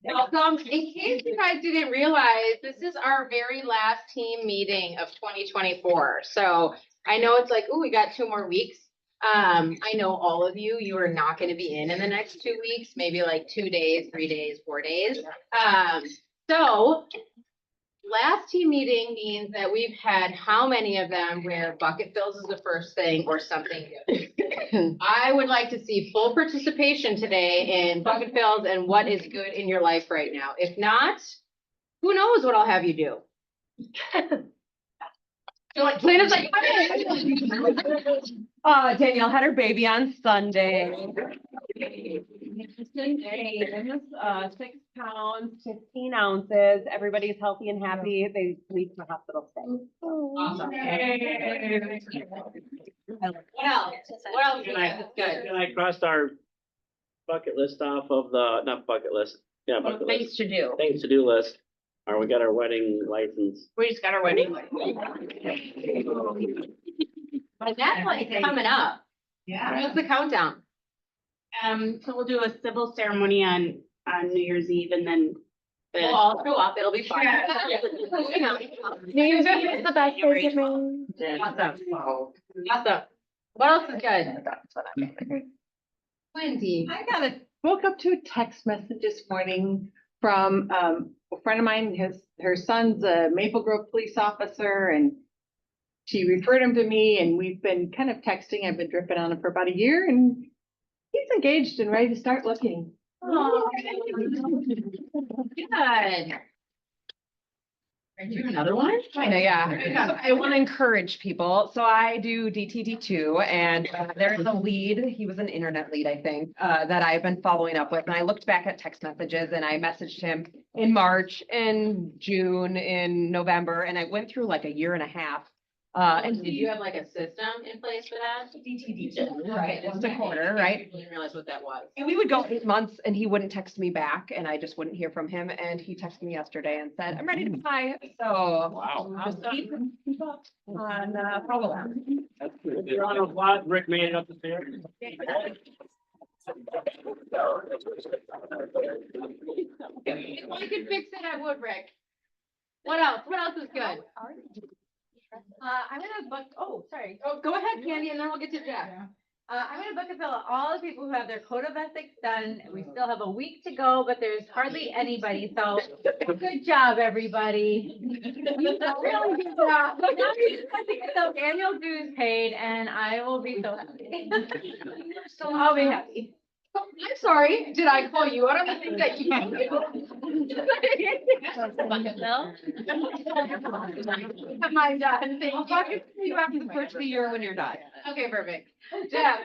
Welcome. In case you guys didn't realize, this is our very last team meeting of 2024. So I know it's like, oh, we got 2 more weeks. I know all of you are not going to be in the next 2 weeks, maybe like 2 days, 3 days, 4 days. So last team meeting means that we've had how many of them where bucket fills is the first thing or something good. I would like to see full participation today in bucket fills and what is good in your life right now. If not, who knows what I'll have you do. So like plan is like, Danielle had her baby on Sunday. 6 pounds, 15 ounces. Everybody's healthy and happy. They leave the hospital today. awesome. What else? What else is good? And I crossed our bucket list off of the, not bucket list, yeah, bucket list, Things to do. things to do list. Or we got our wedding license. We just got our wedding. But that's like coming up. Yeah. What's the countdown? So we'll do a civil ceremony on New Year's Eve and then. We'll all show up. It'll be fun. Yeah. New Year's Eve is the best day to me. Awesome. Awesome. What else is good? Wendy. I woke up to a text message this morning from a friend of mine. Her son's a Maple Grove police officer, and she referred him to me, and we've been kind of texting. I've been dripping on him for about a year, and he's engaged and ready to start looking. Oh, good. Are you another one? Yeah. I want to encourage people. So I do DTD2 and there's a lead. He was an internet lead, I think, that I've been following up with. And I looked back at text messages and I messaged him in March, in June, in November, and I went through like a year and a half. And did you have like a system in place for that? DTD2, right? Just a quarter, right? I didn't realize what that was. And we would go 8 months and he wouldn't text me back and I just wouldn't hear from him. And he texted me yesterday and said, I'm ready to buy. So Wow. just keep up on follow up. That's good. You're on a lot. Rick made it up the stairs. If I could fix it, I would, Rick. What else? What else is good? I'm gonna book, oh, sorry. Oh, go ahead, Candy, and then we'll get to Jeff. I'm gonna book a fill all the people who have their code of ethics done. We still have a week to go, but there's hardly anybody, so good job, everybody. You did a really good job. Now you just have to get those annual dues paid and I will be so happy. So I'll be happy. Oh, I'm sorry, did I call you out on the thing that you? Bucket bill? Have mine done, thank you. You have to push the year when you're done. Okay, perfect. Jeff.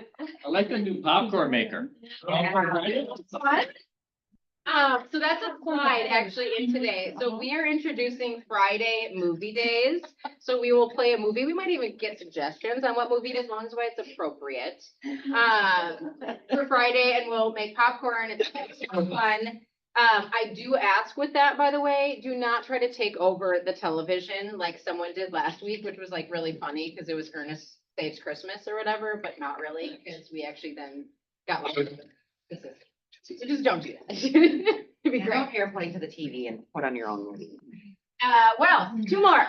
I like the new popcorn maker. What? So that's a slide actually in today. So we are introducing Friday movie days. So we will play a movie. We might even get suggestions on what movie it is, as long as it's appropriate. For Friday, and we'll make popcorn. It's fun. I do ask with that, by the way, do not try to take over the television like someone did last week, which was like really funny because it was Ernest Saves Christmas or whatever, but not really, because we actually then got like, so just don't do that. It'd be great. Don't airplane to the TV and put on your own movie. What else? 2 more.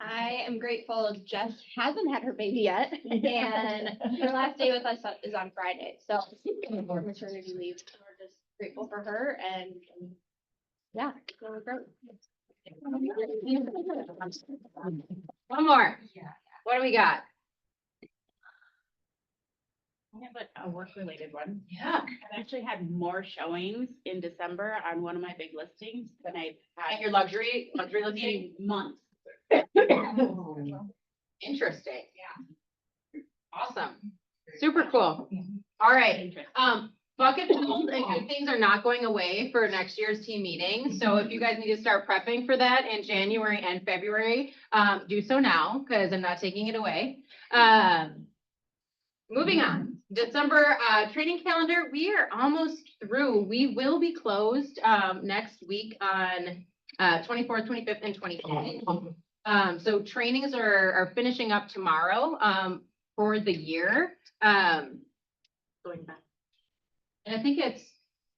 I am grateful Jess hasn't had her baby yet, and her last day with us is on Friday, so maternity leave. So we're just grateful for her, and yeah, so we're great. One more. What do we got? I have a work-related one. Yeah. I've actually had more showings in December on one of my big listings than I've At had your luxury listing? in months. Interesting. Yeah. Awesome. Super cool. All right. Bucket fills and good things are not going away for next year's team meeting. So if you guys need to start prepping for that in January and February, do so now because I'm not taking it away. Moving on, December training calendar, we are almost through. We will be closed next week on 24th, 25th, and 26th. So trainings are finishing up tomorrow. for the year. Going back. And I think it's,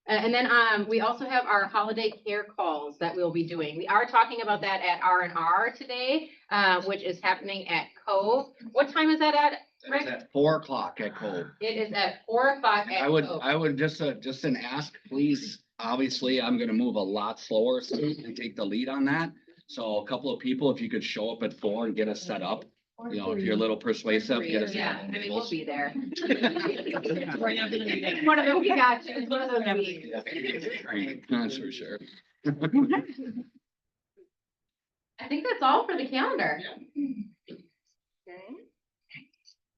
and then, we also have our holiday care calls that we'll be doing. We are talking about that at R&R today, which is happening at Cove. What time is that at, It's Rick? at 4 o'clock at Cove. It is at 4 o'clock at Cove. I would just an ask, please. Obviously, I'm gonna move a lot slower, so you can take the lead on that. So a couple of people, if you could show up at 4 and get us set up, you know, if you're a little persuasive, get us. Yeah, I mean, we'll be there. We're not gonna be there. One of those, we got you. It's one of those weeks. That's for sure. I think that's all for the calendar.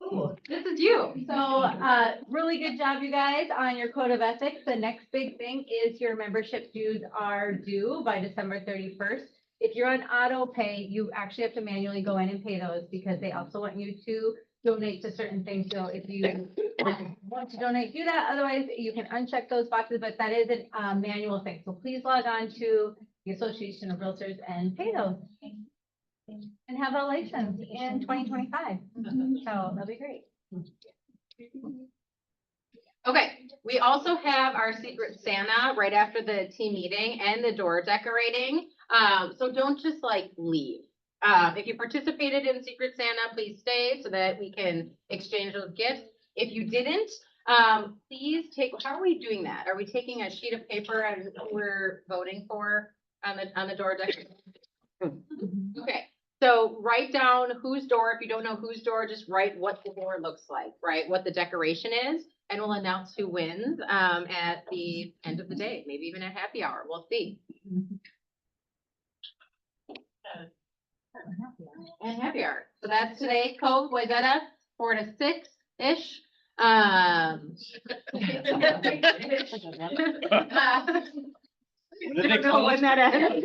Ooh, this is you. So, really good job, you guys, on your code of ethics. The next big thing is your membership dues are due by December 31st. If you're on auto pay, you actually have to manually go in and pay those because they also want you to donate to certain things. So if you want to donate, do that. Otherwise, you can uncheck those boxes, but that is a manual thing. So please log on to the Association of Realtors and pay those. And have a license in 2025. So that'll be great. Okay, we also have our Secret Santa right after the team meeting and the door decorating. So don't just like leave. If you participated in Secret Santa, please stay so that we can exchange those gifts. If you didn't, please take, how are we doing that? Are we taking a sheet of paper and we're voting for on the door decoration? Okay, so write down whose door, if you don't know whose door, just write what the door looks like, right? What the decoration is, and we'll announce who wins at the end of the day, maybe even at happy hour. We'll see. And happy hour. So that's today, Cove, Wayzata, 4 to 6-ish. When that ends.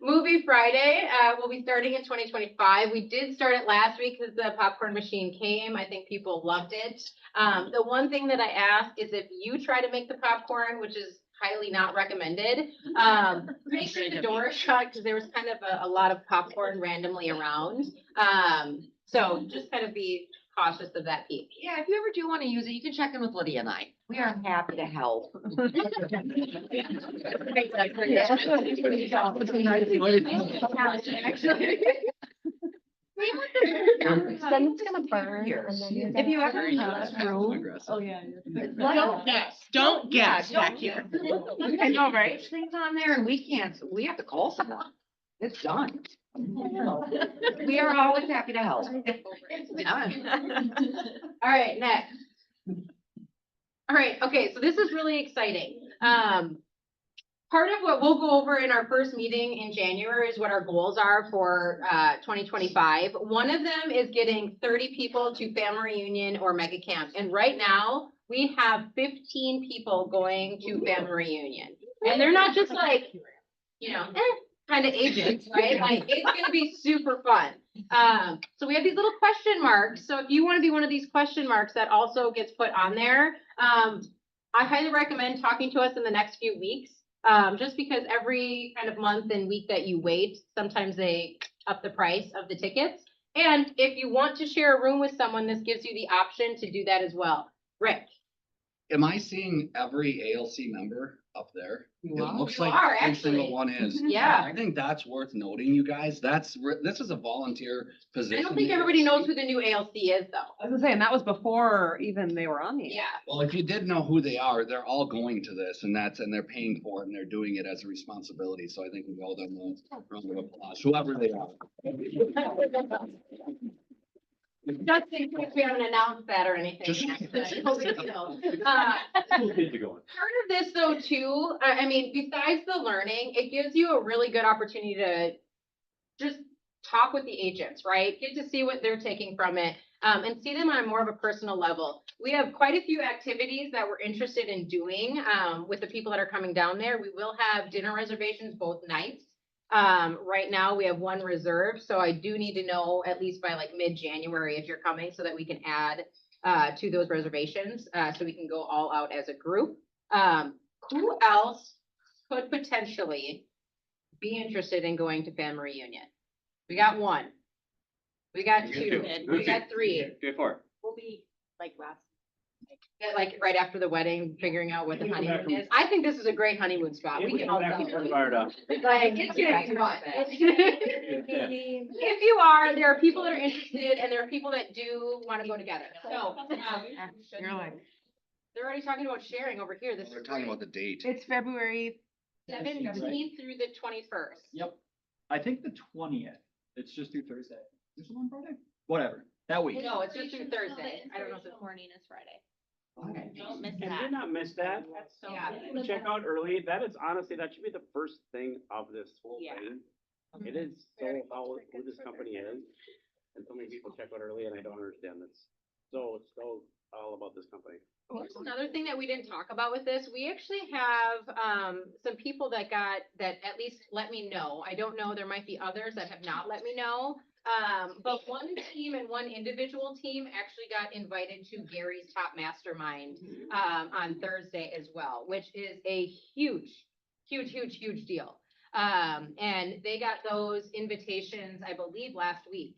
Movie Friday, will be starting in 2025. We did start it last week because the popcorn machine came. I think people loved it. The one thing that I ask is if you try to make the popcorn, which is highly not recommended, make sure the door is shut because there was kind of a lot of popcorn randomly around. So just kind of be cautious of that piece. Yeah, if you ever do want to use it, you can check in with Lydia and I. We are happy to help. Then it's gonna burn. And then If you ever use Oh, yeah. Don't guess, don't guess back here. I know, right? Things on there and we can't, we have to call someone. It's done. We are always happy to help. It's done. All right, next. All right, okay, so this is really exciting. Part of what we'll go over in our first meeting in January is what our goals are for 2025. One of them is getting 30 people to family reunion or mega camp. And right now, we have 15 people going to family reunion. And they're not just like, you know, kind of agents, right? Like, it's gonna be super fun. So we have these little question marks. So if you want to be one of these question marks that also gets put on there, I highly recommend talking to us in the next few weeks. Just because every kind of month and week that you wait, sometimes they up the price of the tickets. And if you want to share a room with someone, this gives you the option to do that as well. Rick? Am I seeing every ALC member up there? It looks You like are, every single actually. one is. Yeah. I think that's worth noting, you guys. This is a volunteer position. I don't think everybody knows who the new ALC is, though. I was gonna say, and that was before even they were on the. Yeah. Well, if you did know who they are, they're all going to this and they're paying for it and they're doing it as a responsibility. So I think we owe them a round of applause, whoever they are. Just in case we haven't announced that or anything. Just- No big deal. Part of this though too, I mean, besides the learning, it gives you a really good opportunity to just talk with the agents, right? Get to see what they're taking from it, and see them on a more of a personal level. We have quite a few activities that we're interested in doing, with the people that are coming down there. We will have dinner reservations both nights. Right now we have one reserved, so I do need to know at least by like mid-January if you're coming so that we can add to those reservations, so we can go all out as a group. Who else could potentially be interested in going to family reunion? We got one. We got You two, got two. we got three. 2 or 4. We'll be like last. Yeah, like right after the wedding, figuring out what the You can go back honeymoon is. I think this is a great honeymoon spot. Yeah, We we can can all back go. and fired up. Like, it's gonna be fun. If you are, there are people that are interested and there are people that do wanna go together. So, You're like, they're already talking about sharing over here. This We're is talking great. about the date. it's February. 17th through the 21st. Yep. I think the 20th. It's just through Thursday. Is it on Friday? Whatever. That week. No, it's just through Thursday. I don't know if it's. Morning is Friday. Okay. Don't miss And that. do not miss that. Yeah. Check out early. That is honestly, that should be the first thing of this whole Yeah. thing. It is so who this company is. And so many people check out early and I don't understand this. So all about this company. Here's another thing that we didn't talk about with this. We actually have, some people that at least let me know. I don't know, there might be others that have not let me know. But one team and one individual team actually got invited to Gary's Top Mastermind, on Thursday as well, which is a huge deal. And they got those invitations, I believe, last week.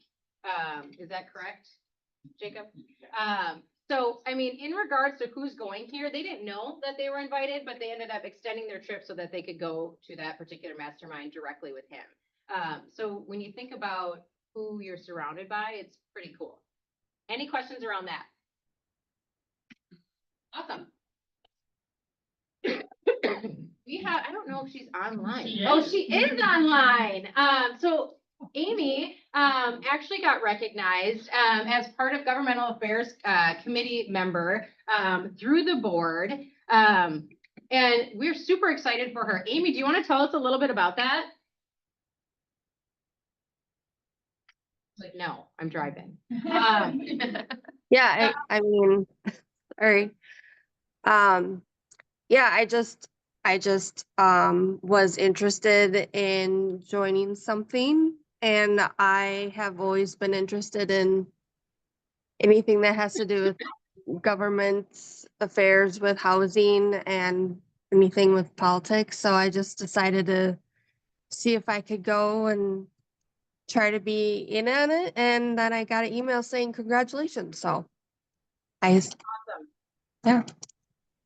Is that correct, Jacob? So, I mean, in regards to who's going here, they didn't know that they were invited, but they ended up extending their trip so that they could go to that particular mastermind directly with him. So when you think about who you're surrounded by, it's pretty cool. Any questions around that? Awesome. We have, I don't know if she's online. Oh, she is online. So Amy, actually got recognized, as part of Governmental Affairs, Committee member, through the board. And we're super excited for her. Amy, do you want to tell us a little bit about that? Like, no, I'm driving. Yeah, I mean, sorry. Yeah, I just was interested in joining something, and I have always been interested in anything that has to do with government affairs with housing and anything with politics. So I just decided to see if I could go and try to be in on it, and then I got an email saying congratulations. So yeah.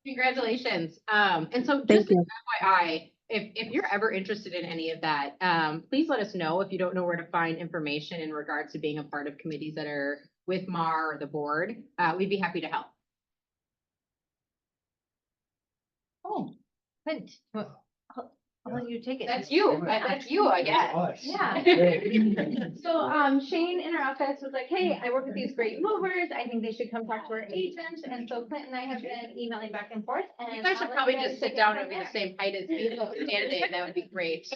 Congratulations. And so Thank just you. FYI, if you're ever interested in any of that, please let us know if you don't know where to find information in regards to being a part of committees that are with MAR or the board. We'd be happy to help. Oh, Clint, I'll let you take it. That's you. That's you, I guess. Yeah. So, Shane in our office was like, hey, I work with these great movers. I think they should come talk to our agent. And so Clint and I have been emailing back and forth. And You guys should I'll let probably guys just take sit it down from and be the there. same height as me, candidate. That would be great.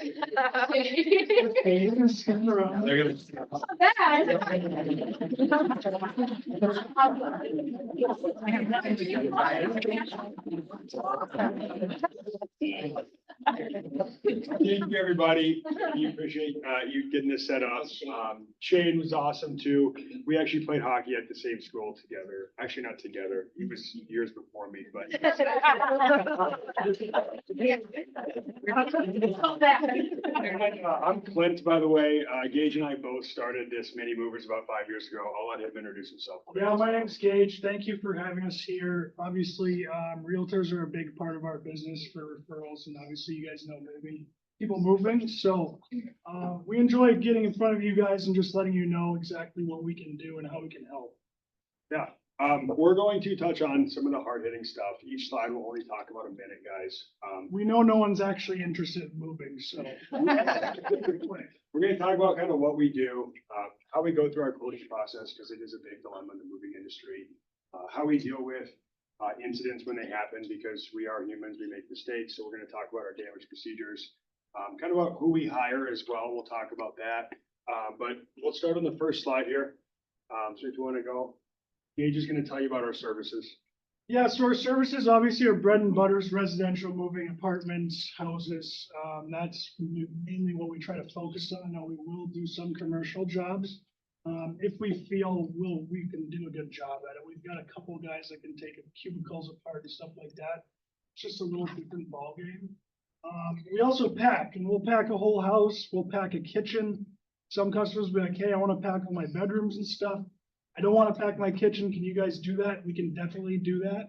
Thank you, everybody. We appreciate you getting this set up. Shane was awesome too. We actually played hockey at the same school together. Actually, not together. He was years before me, but. I'm Clint, by the way. Gage and I both started this Mini Movers about 5 years ago. I'll let him introduce himself. Yeah, my name's Gage. Thank you for having us here. Obviously, realtors are a big part of our business for referrals, and obviously you guys know maybe people moving. So we enjoy getting in front of you guys and just letting you know exactly what we can do and how we can help. Yeah, we're going to touch on some of the hard hitting stuff. Each slide will only talk about a minute, guys. We know no one's actually interested in moving, so. We're gonna talk about kind of what we do, how we go through our quoting process, because it is a big dilemma in the moving industry. How we deal with incidents when they happen, because we are humans, we make mistakes. So we're gonna talk about our damage procedures, kind of about who we hire as well. We'll talk about that. But we'll start on the first slide here. So if you wanna go, Gage is gonna tell you about our services. Yeah, so our services obviously are bread and butters, residential moving, apartments, houses. That's mainly what we try to focus on. Now, we will do some commercial jobs. If we feel we can do a good job at it. We've got a couple of guys that can take cubicles apart and stuff like that. It's just a little different ballgame. We also pack, and we'll pack a whole house. We'll pack a kitchen, Some customers will be like, hey, I wanna pack all my bedrooms and stuff. I don't wanna pack my kitchen. Can you guys do that? We can definitely do that.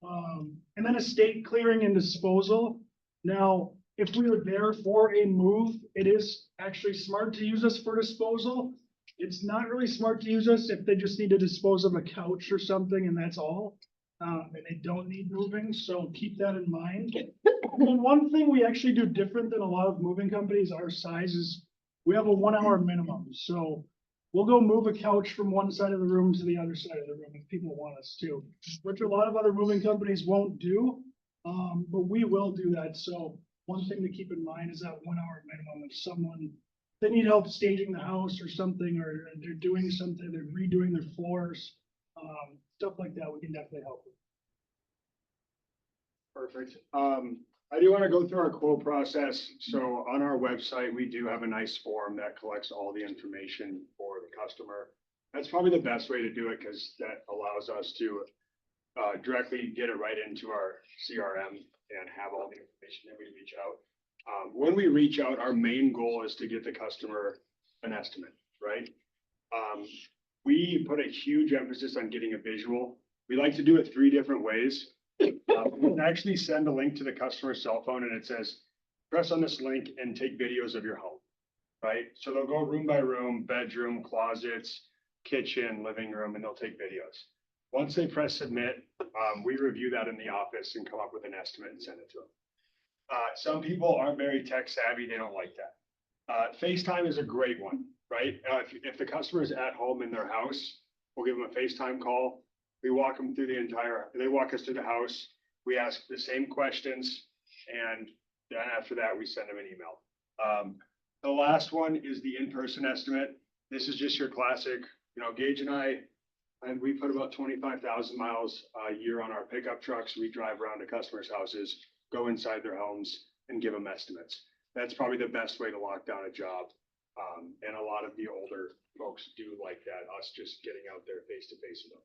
And then estate clearing and disposal. Now, if we were there for a move, it is actually smart to use us for disposal. It's not really smart to use us if they just need to dispose of a couch or something and that's all. And they don't need moving, so keep that in mind. And then one thing we actually do different than a lot of moving companies our size is we have a 1 hour minimum, so we'll go move a couch from one side of the room to the other side of the room if people want us to, which a lot of other moving companies won't do. But we will do that, so one thing to keep in mind is that 1 hour minimum. If someone, they need help staging the house or something, or they're doing something, they're redoing their floors, stuff like that, we can definitely help with. Perfect. I do want to go through our quote process. So on our website, we do have a nice form that collects all the information for the customer. That's probably the best way to do it because that allows us to directly get it right into our CRM and have all the information that we reach out. When we reach out, our main goal is to get the customer an estimate, right? We put a huge emphasis on getting a visual. We like to do it 3 different ways. We can actually send a link to the customer's cell phone and it says, press on this link and take videos of your home, right? So they'll go room by room, bedroom, closets, kitchen, living room, and they'll take videos. Once they press submit, we review that in the office and come up with an estimate and send it to them. Some people aren't very tech savvy. They don't like that. FaceTime is a great one, right? If the customer is at home in their house, we'll give them a FaceTime call. We walk them through they walk us through the house. We ask the same questions. And then after that, we send them an email. The last one is the in-person estimate. This is just your classic, Gage and we put about 25,000 miles a year on our pickup trucks. We drive around to customers' houses, go inside their homes and give them estimates. That's probably the best way to lock down a job. And a lot of the older folks do like that, us just getting out there face to face with them.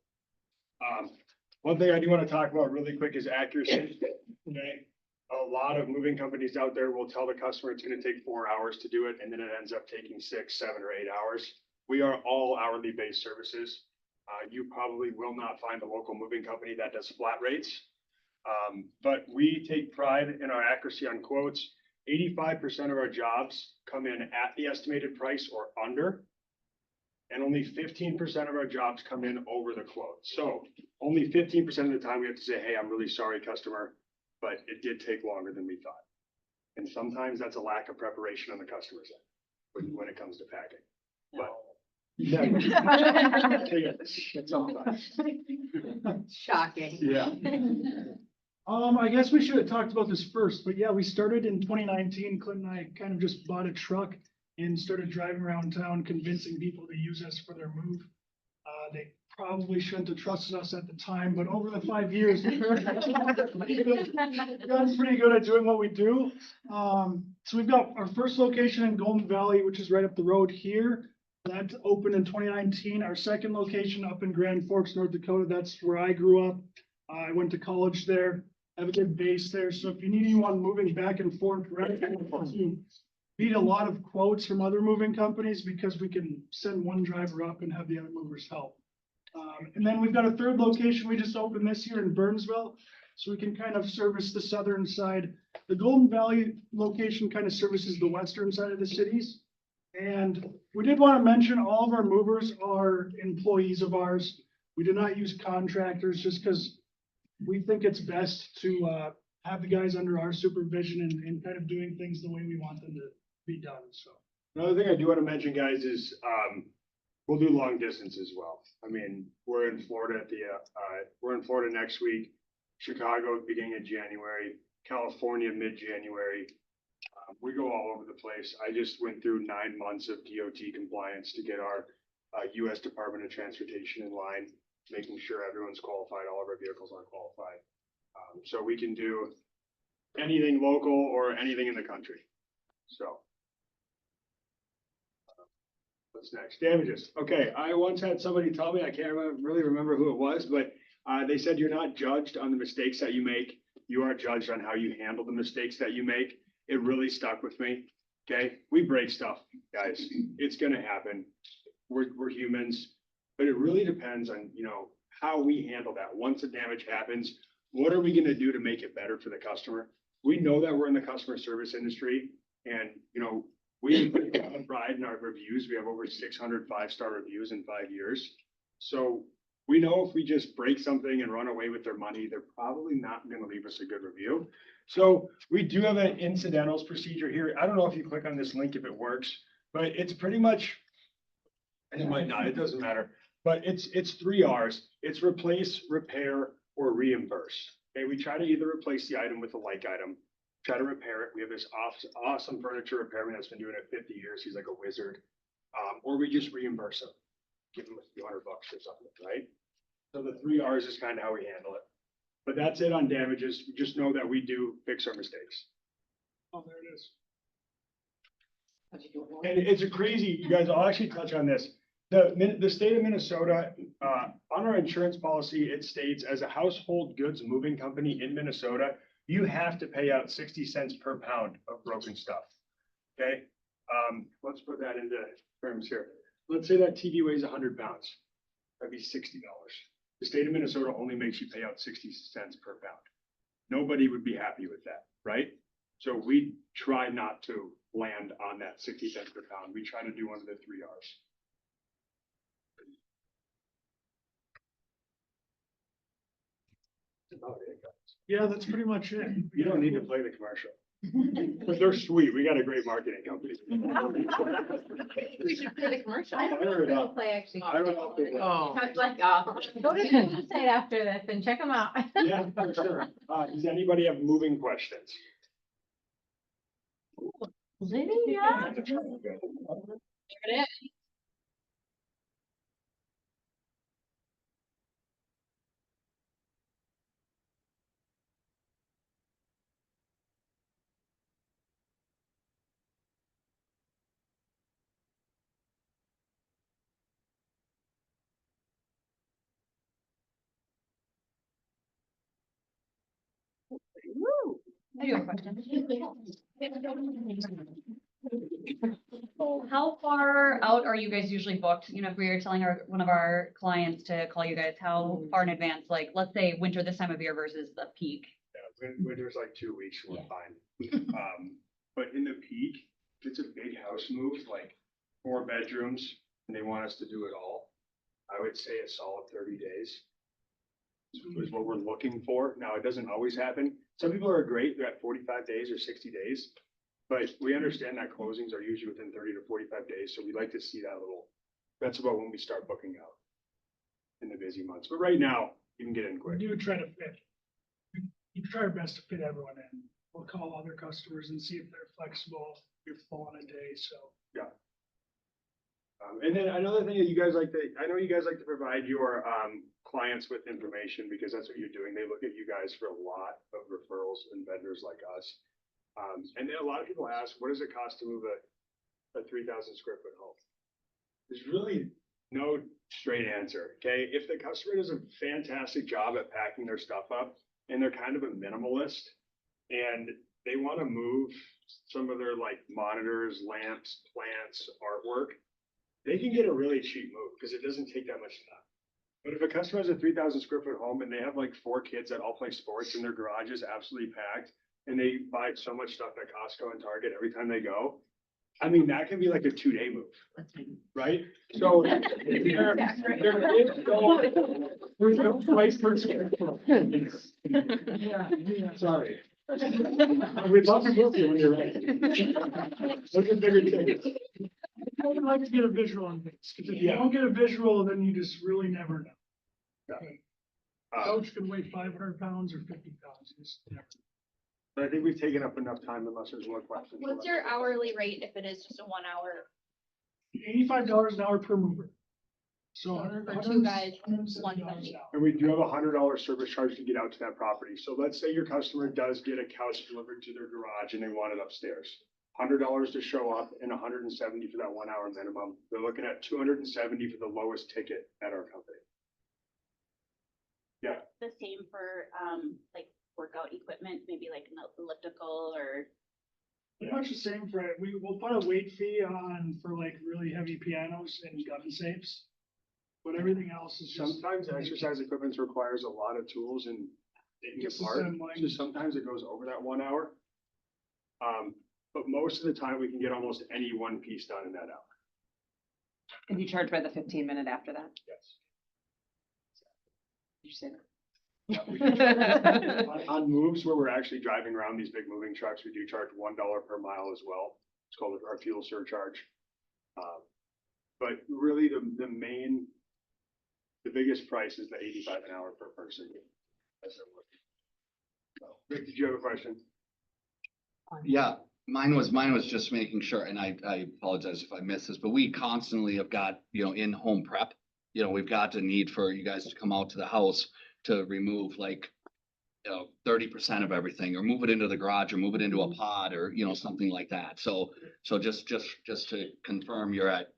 One thing I do want to talk about really quick is accuracy. Okay. A lot of moving companies out there will tell the customer it's going to take 4 hours to do it, and then it ends up taking 6, 7, or 8 hours. We are all hourly based services. You probably will not find a local moving company that does flat rates. But we take pride in our accuracy on quotes. 85% of our jobs come in at the estimated price or under. And only 15% of our jobs come in over the quote. So only 15% of the time we have to say, hey, I'm really sorry, customer, but it did take longer than we thought. And sometimes that's a lack of preparation on the customer's end when it comes to packing. But Shocking. yeah. I guess we should have talked about this first, but yeah, we started in 2019. Clint and I kind of just bought a truck and started driving around town convincing people to use us for their move. They probably shouldn't have trusted us at the time, but over the 5 years, we've gotten pretty good at doing what we do. So we've got our first location in Golden Valley, which is right up the road here. That opened in 2019. Our second location up in Grand Forks, North Dakota. That's where I grew up. I went to college there. I have a good base there. So if you need anyone moving back and forth, to beat a lot of quotes from other moving companies because we can send one driver up and have the other movers help. And then we've got a third location we just opened this year in Burnsville, so we can kind of service the southern side. The Golden Valley location kind of services the western side of the cities. And we did want to mention all of our movers are employees of ours. We do not use contractors just because we think it's best to have the guys under our supervision and kind of doing things the way we want them to be done. So another thing I do want to mention, guys, is we'll do long distance as well. I mean, we're in Florida we're in Florida next week, Chicago beginning of January, California mid-January. We go all over the place. I just went through 9 months of DOT compliance to get our U.S. Department of Transportation in line, making sure everyone's qualified, all of our vehicles are qualified. So we can do anything local or anything in the country. So what's next? Damages. Okay, I once had somebody tell me, I can't really remember who it was, but they said you're not judged on the mistakes that you make. You are judged on how you handle the mistakes that you make. It really stuck with me. okay? We break stuff, guys. It's gonna happen. We're humans, but it really depends on, you know, how we handle that. Once the damage happens, what are we gonna do to make it better for the customer? We know that we're in the customer service industry and, you know, we put a lot of pride in our reviews. We have over 600 5-star reviews in 5 years. So we know if we just break something and run away with their money, they're probably not gonna leave us a good review. So we do have an incidentals procedure here. I don't know if you click on this link if it works, but it's pretty much, and it might not, it doesn't matter. But it's 3 R's. It's replace, repair, or reimburse. Okay, we try to either replace the item with a like item, try to repair it. We have this awesome furniture repairman that's been doing it 50 years. He's like a wizard. Or we just reimburse him, give him a few $100 or something, right? So the 3 R's is kind of how we handle it. But that's it on damages. Just know that we do fix our mistakes. Oh, there it is. And it's a crazy, you guys, I'll actually touch on this. The state of Minnesota, on our insurance policy, it states as a household goods moving company in Minnesota, you have to pay out 60 cents per pound of broken stuff. Okay? Let's put that into terms here. Let's say that TV weighs 100 pounds. That'd be $60. The state of Minnesota only makes you pay out 60 cents per pound. Nobody would be happy with that, right? So we try not to land on that 60 cents per pound. We try to do one of the 3 R's. That's about it, guys. Yeah, that's pretty much it. You don't need to play the commercial. But they're sweet. We got a great marketing company. We should play the commercial. I don't know if they'll play actually. I don't know if they will. Oh. I was like, oh. Go to the website after this and check them out. Yeah, for sure. Does anybody have moving questions? Lydia? There it is. I do have a question. How far out are you guys usually booked? You know, if we were telling one of our clients to call you guys, how far in advance, like, let's say winter this time of year versus the peak? Yeah, winter's like 2 weeks, we're fine. But in the peak, if it's a big house move, like 4 bedrooms, and they want us to do it all, I would say a solid 30 days is what we're looking for. Now, it doesn't always happen. Some people are great, they're at 45 days or 60 days. But we understand that closings are usually within 30 to 45 days, so we'd like to see that little, that's about when we start booking out in the busy months. But right now, you can get in We quick. do try to fit. We try our best to fit everyone in. We'll call other customers and see if they're flexible, if full on a day, so. Yeah. And then another thing that you guys like to, I know you guys like to provide your clients with information because that's what you're doing. They look at you guys for a lot of referrals and vendors like us. And then a lot of people ask, what does it cost to move a 3,000 square foot home? There's really no straight answer, okay? If the customer does a fantastic job at packing their stuff up and they're kind of a minimalist and they want to move some of their like monitors, lamps, plants, artwork, they can get a really cheap move because it doesn't take that much time. But if a customer has a 3,000 square foot home and they have like 4 kids that all play sports and their garage is absolutely packed and they buy so much stuff at Costco and Target every time they go, I mean, that can be like a 2-day move, right? So there there's no place for square foot. Sorry. We'd love to move you when you're ready. Look at bigger tickets. I would like to get a visual on this, because if you Yeah. don't get a visual, then you just really never know. Yeah. Coach can weigh 500 pounds or 50 pounds, just never. But I think we've taken up enough time unless there's more questions. What's your hourly rate if it is just a 1 hour? $85 an hour per mover. So For 2 guys, $170. And we do have $100 service charge to get out to that property. So let's say your customer does get a couch delivered to their garage and they want it upstairs. $100 to show up and $170 for that 1 hour minimum. They're looking at $270 for the lowest ticket at our company. Yeah. The same for, like workout equipment, maybe like an elliptical or Pretty much the same for, we will put a weight fee on for like really heavy pianos and gun safes. But everything else is just. Sometimes exercise equipment requires a lot of tools and taking Just apart, assembling. so sometimes it goes over that 1 hour. But most of the time, we can get almost any one piece done in that hour. And you charge by the 15-minute after that? Yes. Did you say that? On moves where we're actually driving around these big moving trucks, we do charge $1 per mile as well. It's called our fuel surcharge. But really the biggest price is the 85 an hour per person. As they're working. So, Rick, did you have a question? Yeah, mine was just making sure, and I apologize if I missed this, but we constantly have got, in-home prep. We've got the need for you guys to come out to the house to remove 30% of everything, or move it into the garage, or move it into a pod, or, something like that. So just to confirm, you're at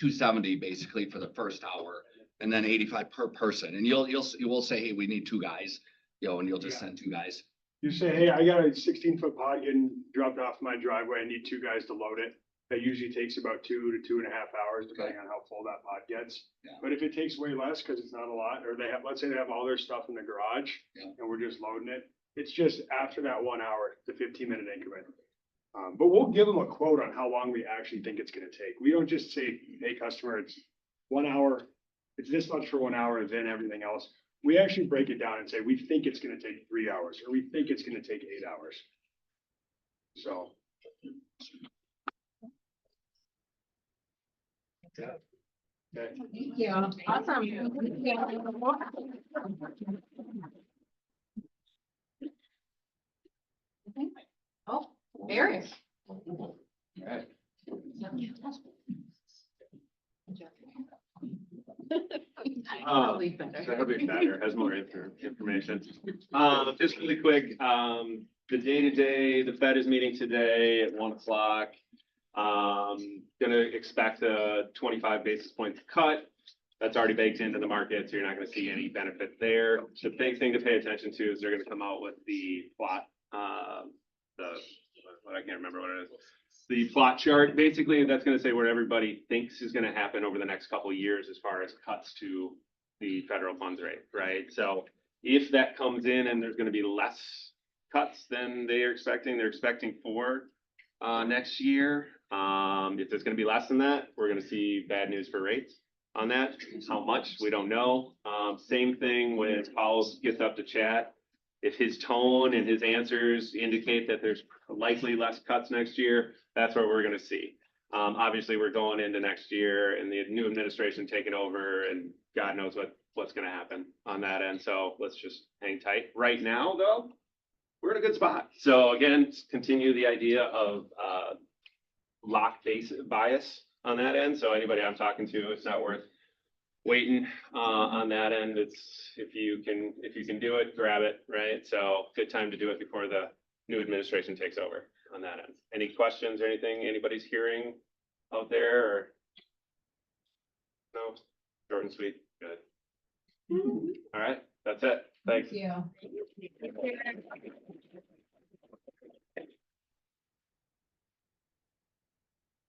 270 basically for the first hour, and then 85 per person. And you will say, hey, we need 2 guys, and you'll just send 2 guys. You say, hey, I got a 16-foot pod getting dropped off my driveway. I need 2 guys to load it. That usually takes about 2 to 2.5 hours, depending on how full that pod gets. Yeah. But if it takes way less, because it's not a lot, or let's say they have all their stuff in the garage, Yeah. and we're just loading it, it's just after that 1 hour, the 15-minute increment. But we'll give them a quote on how long we actually think it's gonna take. We don't just say, hey, customer, it's 1 hour, it's this much for 1 hour, and then everything else. We actually break it down and say, we think it's gonna take 3 hours, or we think it's gonna take 8 hours. So. Yeah. Okay. Thank you. Awesome. Oh, Eric. Alright. Probably better. That'll be better, has more information. Just really quick, the day-to-day, the Fed is meeting today at 1 o'clock. Gonna expect a 25 basis points cut. That's already baked into the market, so you're not gonna see any benefit there. The big thing to pay attention to is they're gonna come out with the plot, I can't remember what it is. The plot chart, basically, that's gonna say what everybody thinks is gonna happen over the next couple of years as far as cuts to the federal funds rate, right? So if that comes in and there's gonna be less cuts than they're expecting 4 next year. If it's gonna be less than that, we're gonna see bad news for rates on that. How much, we don't know. Same thing when Powell gets up to chat. If his tone and his answers indicate that there's likely less cuts next year, that's what we're gonna see. Obviously, we're going into next year and the new administration taking over, and God knows what's gonna happen on that end. So let's just hang tight. Right now, though, we're in a good spot. So again, continue the idea of lock base bias on that end. So anybody I'm talking to, it's not worth waiting on that end. It's if you can do it, grab it, right? So good time to do it before the new administration takes over on that end. Any questions or anything anybody's hearing out there? Or no? Short and sweet. Good. All right, that's it. Thanks. Thank you.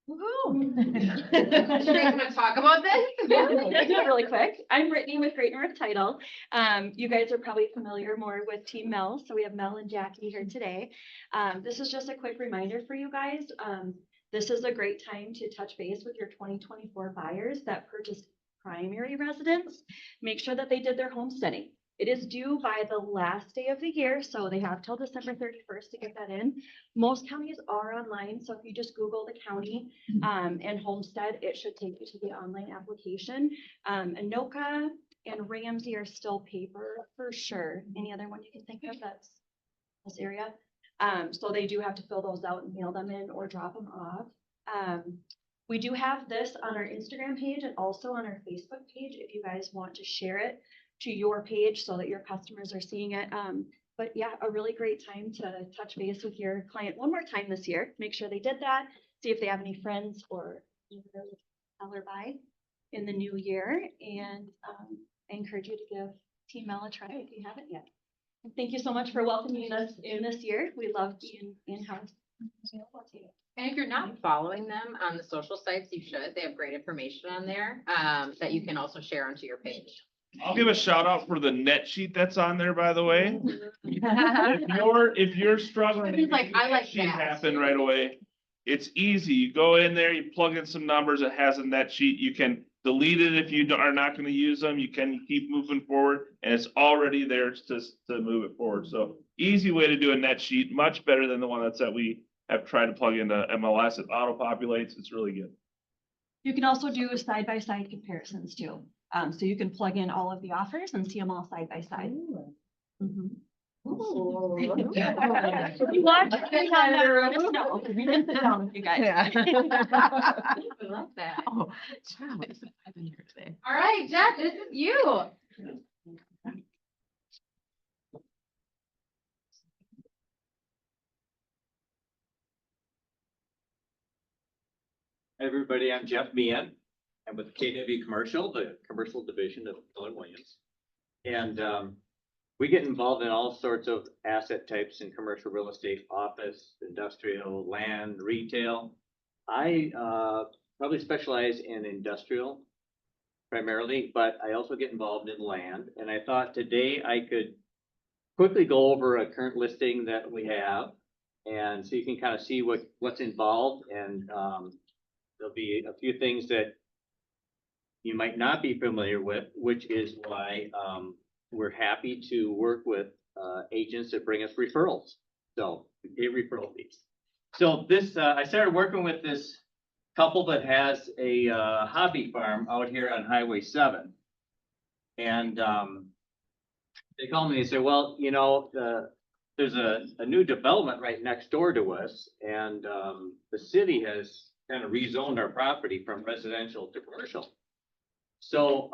Woo-hoo. Should I come and talk about this? Yeah, I'll do it really quick. I'm Brittany with Great North Title. You guys are probably familiar more with Team Mel, so we have Mel and Jackie here today. This is just a quick reminder for you guys. This is a great time to touch base with your 2024 buyers that purchased primary residence. Make sure that they did their homesteading. It is due by the last day of the year, so they have till December 31st to get that in. Most counties are online, so if you just Google the county and homestead, it should take you to the online application. Anoka and Ramsey are still paper for sure. Any other one you can think of that's this area? So they do have to fill those out and mail them in or drop them off. We do have this on our Instagram page and also on our Facebook page if you guys want to share it to your page so that your customers are seeing it. But yeah, a really great time to touch base with your client one more time this year. Make sure they did that. See if they have any friends or sell or buy in the new year. And I encourage you to give Team Mel a try if you haven't yet. And thank you so much for welcoming us in this year. We love being in-house. And if you're not following them on the social sites, you should. They have great information on there, that you can also share onto your page. I'll give a shout out for the net sheet that's on there, by the way. If you're struggling. He's like, I like sheet that. happen right away. It's easy. You go in there, you plug in some numbers, it has a net sheet. You can delete it if you are not gonna use them. You can keep moving forward and it's already there to move it forward. So easy way to do a net sheet, much better than the one that we have tried to plug into MLS. It auto populates. It's really good. You can also do side-by-side comparisons too. So you can plug in all of the offers and see them all side by side. Mhm. You watch it on there, let us know. We didn't sit down with you guys. Yeah. I love that. Oh, child, I've been here today. All right, Jeff, this is you. Hey, everybody, I'm Jeff Meehan. I'm with KW Commercial, the commercial division of Keller Williams. And we get involved in all sorts of asset types in commercial real estate, office, industrial, land, retail. I probably specialize in industrial primarily, but I also get involved in land. And I thought today I could quickly go over a current listing that we have. And so you can kind of see what's involved, and there'll be a few things that you might not be familiar with, which is why we're happy to work with agents that bring us referrals. So we pay referral fees. So this, I started working with this couple that has a hobby farm out here on Highway 7. And they called me and said, well, you know, there's a new development right next door to us, and the city has kind of rezoned our property from residential to commercial. So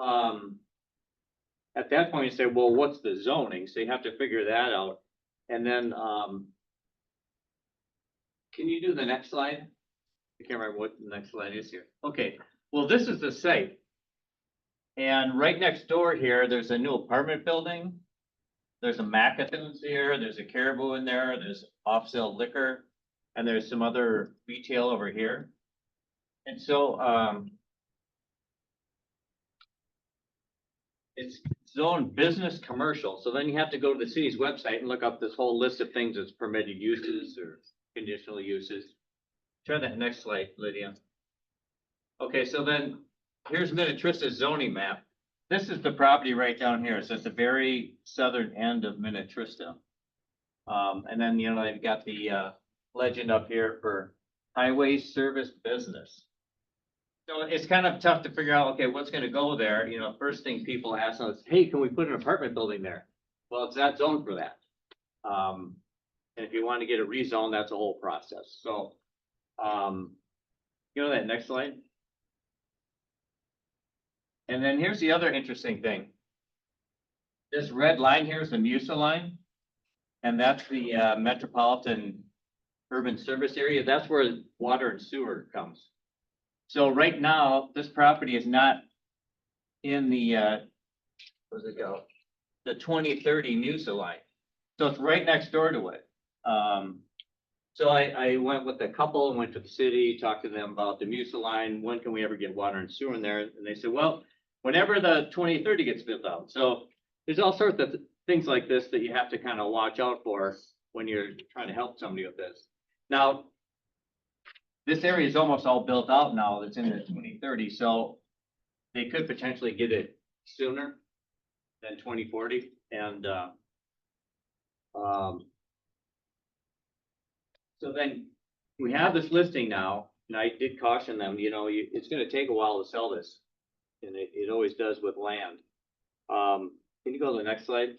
at that point, you say, well, what's the zoning? So you have to figure that out. And then can you do the next slide? I can't remember what the next slide is here. Okay, well, this is the site. And right next door here, there's a new apartment building. There's a Macathoons here, there's a Caribou in there, there's off-sale liquor, and there's some other retail over here. And so, it's zoned business commercial, so then you have to go to the city's website and look up this whole list of things as permitted uses or conditional uses. Try that next slide, Lydia. Okay, so then here's Minnetrista's zoning map. This is the property right down here. It's at the very southern end of Minnetrista. And then, you know, they've got the legend up here for highway service business. So it's kind of tough to figure out, okay, what's gonna go there? You know, first thing people ask us, hey, can we put an apartment building there? Well, it's not zoned for that. And if you want to get a rezone, that's a whole process. So, you know, that next slide. And then here's the other interesting thing. This red line here is the MUSA line. And that's the Metropolitan Urban Service Area. That's where water and sewer comes. So right now, this property is not in the, where's it go? The 2030 MUSA line. So it's right next door to it. So I went with a couple and went to the city, talked to them about the MUSA line. When can we ever get water and sewer in there? And they said, well, whenever the 2030 gets built out. So there's all sorts of things like this that you have to kind of watch out for when you're trying to help somebody with this. Now, this area is almost all built out now that's in the 2030, so they could potentially get it sooner than 2040. And so then we have this listing now, and I did caution them, you know, it's going to take a while to sell this. And it always does with land. Can you go to the next slide?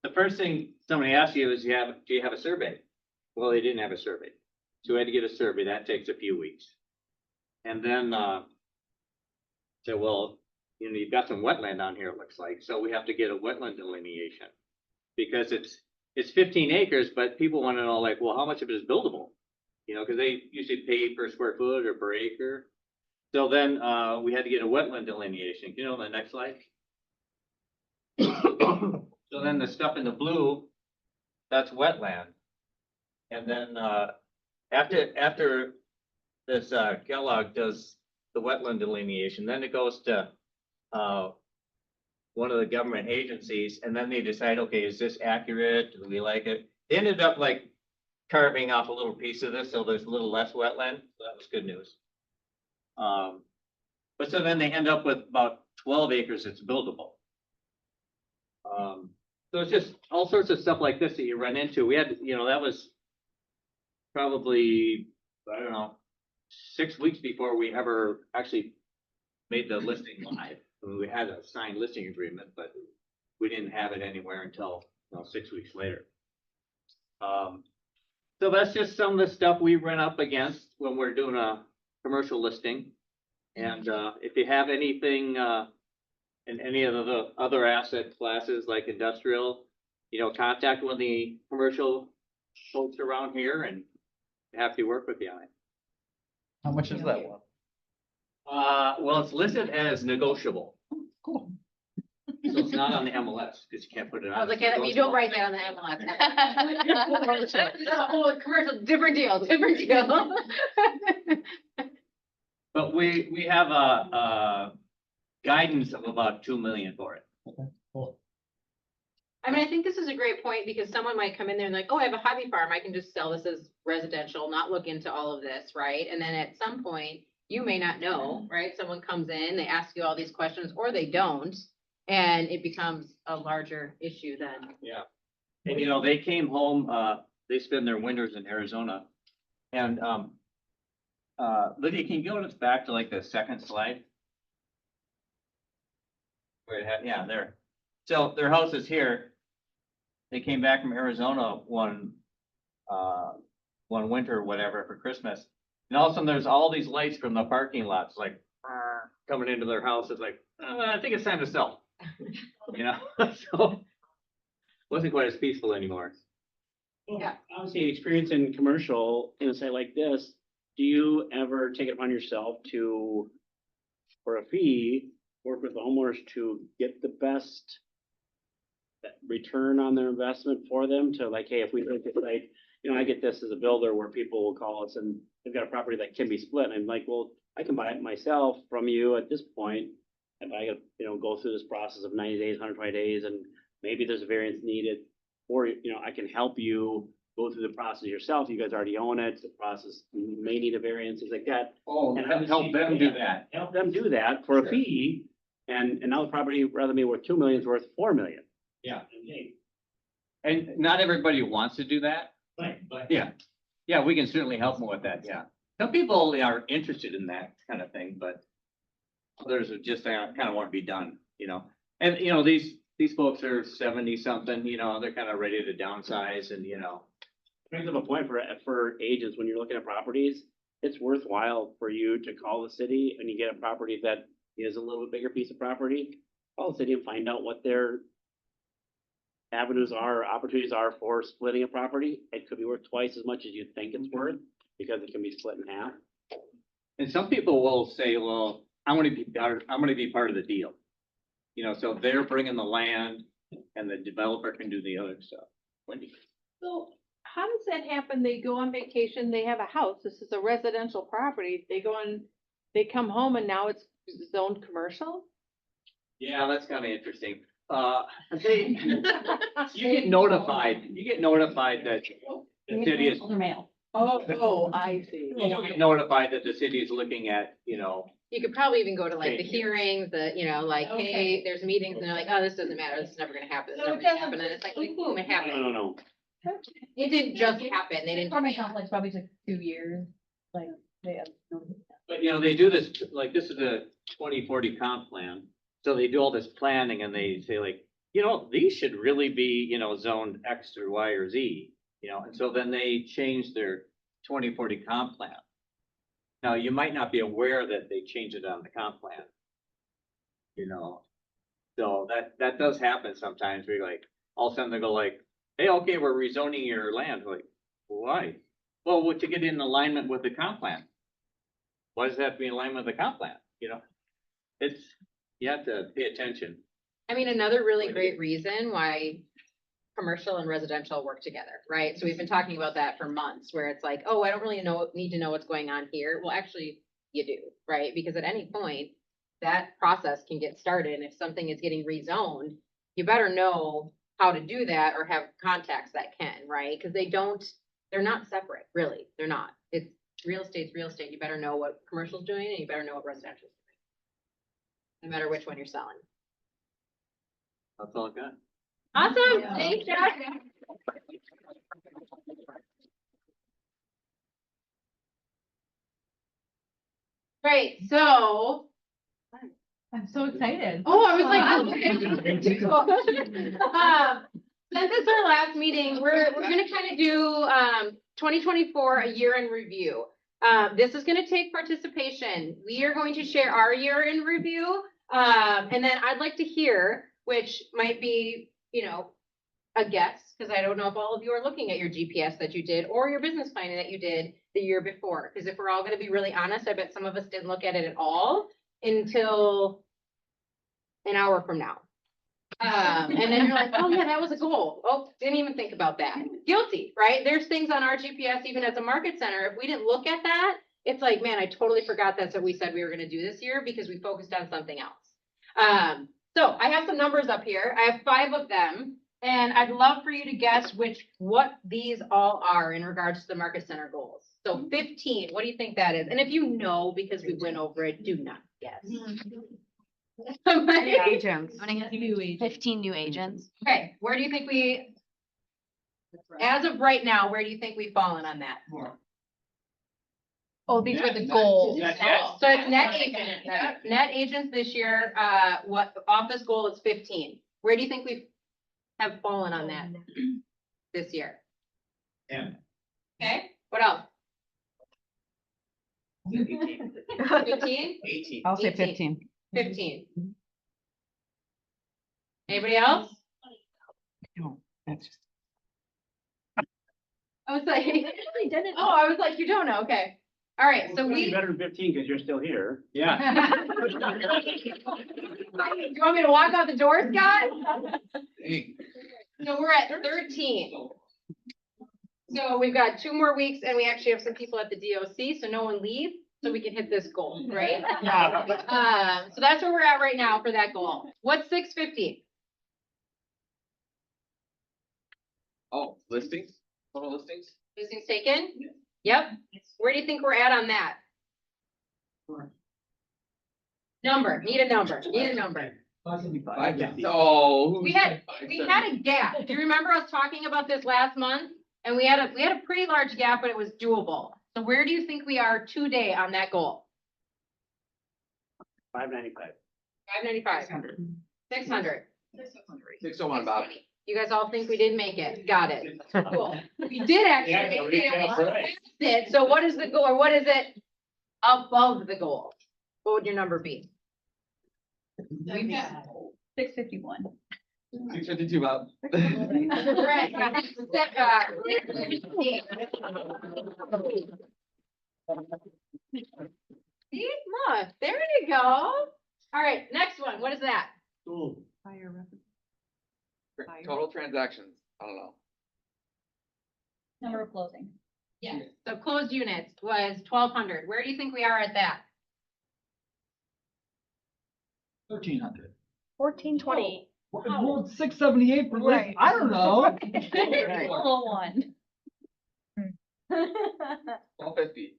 The first thing somebody asks you is, do you have a survey? Well, they didn't have a survey. So we had to get a survey. That takes a few weeks. And then say, well, you know, you've got some wetland down here, it looks like. So we have to get a wetland delineation because it's 15 acres, but people want to know, like, well, how much of it is buildable? You know, because they usually pay per square foot or per acre. So then we had to get a wetland delineation. Can you know the next slide? So then the stuff in the blue, that's wetland. And then After this, Kellogg does the wetland delineation, then it goes to, one of the government agencies, and then they decide, okay, is this accurate? Do we like it? They ended up like carving off a little piece of this, so there's a little less wetland, so that was good news. But so then they end up with about 12 acres that's buildable. So it's just all sorts of stuff like this that you run into. We had, that was probably, I don't know, 6 weeks before we ever actually made the listing live. I mean, we had a signed listing agreement, but we didn't have it anywhere until, 6 weeks later. So that's just some of the stuff we run up against when we're doing a commercial listing. And if you have anything in any of the other asset classes like industrial, contact one of the commercial folks around here and happy to work with you on it. How much is that one? Well, it's listed as negotiable. Cool. So it's not on the MLS because you can't put it on. I was like, you don't write that on the MLS. Oh, commercial, different deal. But we have a guidance of about 2 million for it. I mean, I think this is a great point because someone might come in there and like, oh, I have a hobby farm. I can just sell this as residential, not look into all of this, right? And then at some point, you may not know, right? Someone comes in, they ask you all these questions or they don't, and it becomes a larger issue then. Yeah. And they came home, they spend their winters in Arizona. And Lydia, can you go back to like the second slide? Where it had, yeah, there. So their house is here. They came back from Arizona one winter or whatever for Christmas. And all of a sudden there's all these lights from the parking lots like coming into their house. It's like, I think it's time to sell. So wasn't quite as peaceful anymore. Yeah. Obviously, experience in commercial, in a site like this, do you ever take it upon yourself to, for a fee, work with the homeowners to get the best return on their investment for them to like, hey, if we look at like, I get this as a builder where people will call us and they've got a property that can be split. And I'm like, well, I can buy it myself from you at this point. If I go through this process of 90 days, 120 days, and maybe there's a variance needed, or, I can help you go through the process yourself. You guys already own it. The process may need a variance, things like that. Oh, and help them do that. Help them do that for a fee. And now the property rather than be worth 2 million is worth 4 million. Yeah. And not everybody wants to do that. Right. Yeah, we can certainly help them with that, yeah. Some people are interested in that kind of thing, but others are just kind of want to be done, And, these folks are 70 something, they're kind of ready to downsize and, Brings up a point for agents, when you're looking at properties, it's worthwhile for you to call the city and you get a property that is a little bit bigger piece of property. Call the city and find out what their avenues are, opportunities are for splitting a property. It could be worth twice as much as you think it's worth because it can be split in half. And some people will say, well, I want to be part of the deal. So they're bringing the land and the developer can do the other stuff. Wendy? So how does that happen? They go on vacation, they have a house. This is a residential property. They they come home and now it's zoned commercial? Yeah, that's kind of interesting. You get notified that the city is. Oh, I see. You get notified that the city is looking at, You could probably even go to like the Change. hearings, like, Okay. hey, there's meetings and they're like, oh, this doesn't matter. This is never gonna happen. It's So never it gonna doesn't- happen. And it's like, boom, it happened. No. It didn't just happen. They didn't. Apartment complex probably took 2 years, like, they have. but they do this, like, this is a 2040 comp plan. So they do all this planning and they say like, these should really be, zoned X or Y or Z, and so then they change their 2040 comp plan. Now, you might not be aware that they changed it on the comp plan. So that does happen sometimes where you're like, all of a sudden they go like, hey, okay, we're rezoning your land. Like, why? Well, to get in alignment with the comp plan. Why does that have to be in alignment with the comp plan? You have to pay attention. I mean, another really great reason why commercial and residential work together, right? So we've been talking about that for months, where it's like, oh, I don't really need to know what's going on here. Well, actually, you do, right? Because at any point, that process can get started, and if something is getting rezoned, you better know how to do that or have contacts that can, right? Because they're not separate, really. They're not. It's real estate's real estate. You better know what commercial's doing, and you better know what residential's doing. No matter which one you're selling. That's all I've got. Awesome, thanks, Jack. Great, so. I'm so excited. Oh, I was like, okay. Since it's our last meeting, we're gonna kind of do, 2024, a year in review. This is gonna take participation. We are going to share our year in review. And then I'd like to hear, which might be, a guess, because I don't know if all of you are looking at your GPS that you did or your business planning that you did the year before. Because if we're all gonna be really honest, I bet some of us didn't look at it at all until an hour from now. And then you're like, oh yeah, that was a goal. Oh, didn't even think about that. Guilty, right? There's things on our GPS, even as a market center. If we didn't look at that, it's like, man, I totally forgot that's what we said we were gonna do this year because we focused on something else. So I have some numbers up here. I have 5 of them, and I'd love for you to guess what these all are in regards to the market center goals. So 15, what do you think that is? And if you know, because we went over it, do not guess. Agents. 15 new agents. Okay, where do you think as of right now, where do you think we've fallen on that? Oh, these were the goals. So it's net agents, net agents this year, what office goal is 15. Where do you think we have fallen on that this year? Yeah. Okay, what else? 15? 18. I'll say 18. 15. 15. Anybody else? No, that's just. I was like, oh, I was like, you don't know, okay. All right, so It's gonna be we. better than 15 because you're still here. Yeah. Do you want me to walk out the door, Scott? So we're at 13. So we've got 2 more weeks, and we actually have some people at the DOC, so no one leave, so we can hit this goal, right? So that's where we're at right now for that goal. What's 650? Oh, listings, total listings? Listings taken? Yep. Where do you think we're at on that? Number, need a number. 550. Oh. We had a gap. Do you remember us talking about this last month? And we had a pretty large gap, but it was doable. So where do you think we are today on that goal? 595. 595. 600. 601, Bob. You guys all think we did make it? Got it. Cool. We did actually. Yeah, make we it. passed, right. It. So what is the goal, or what is it above the goal? What would your number be? 651. 652, Bob. Right. See, look, there you go. All right, next one. What is that? Total transactions, I don't know. Number of closing. Yes. So closed units was 1,200. Where do you think we are at that? 1,300. 1420. Well, 678 for list. Right. I don't know. Little one. 1250.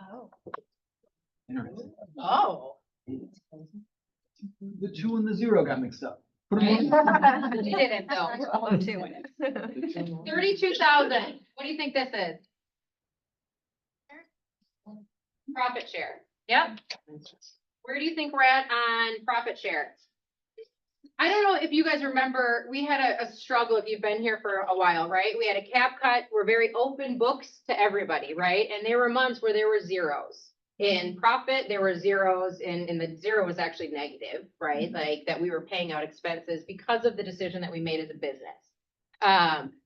Oh. Interesting. Oh. The 2 and the 0 got mixed up. Put 'em We on. didn't though. Oh, 2 in it. 32,000. What do you think this is? Profit share. Yep. Where do you think we're at on profit share? I don't know if you guys remember, we had a struggle if you've been here for a while, right? We had a cap cut. We're very open books to everybody, right? And there were months where there were zeros. In profit, there were zeros, and the 0 was actually negative, right? Like that we were paying out expenses because of the decision that we made as a business.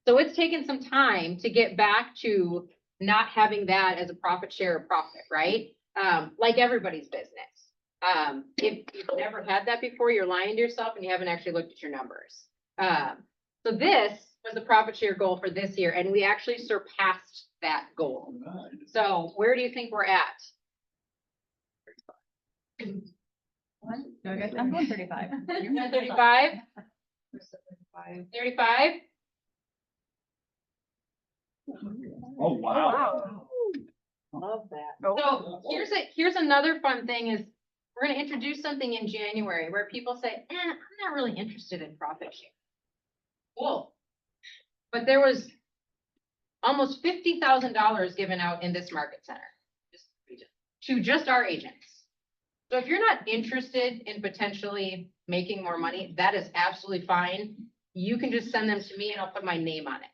So it's taken some time to get back to not having that as a profit share of profit, right? Like everybody's business. If you've never had that before, you're lying to yourself and you haven't actually looked at your numbers. So this was the profit share goal for this year, and we actually surpassed that goal. So where do you think we're at? I'm going 35. You're at 35? 35? Oh, wow. Love that. So here's another fun thing is we're gonna introduce something in January where people say, I'm not really interested in profit share. Cool. But there was almost $50,000 given out in this market center to just our agents. So if you're not interested in potentially making more money, that is absolutely fine. You can just send them to me and I'll put my name on it.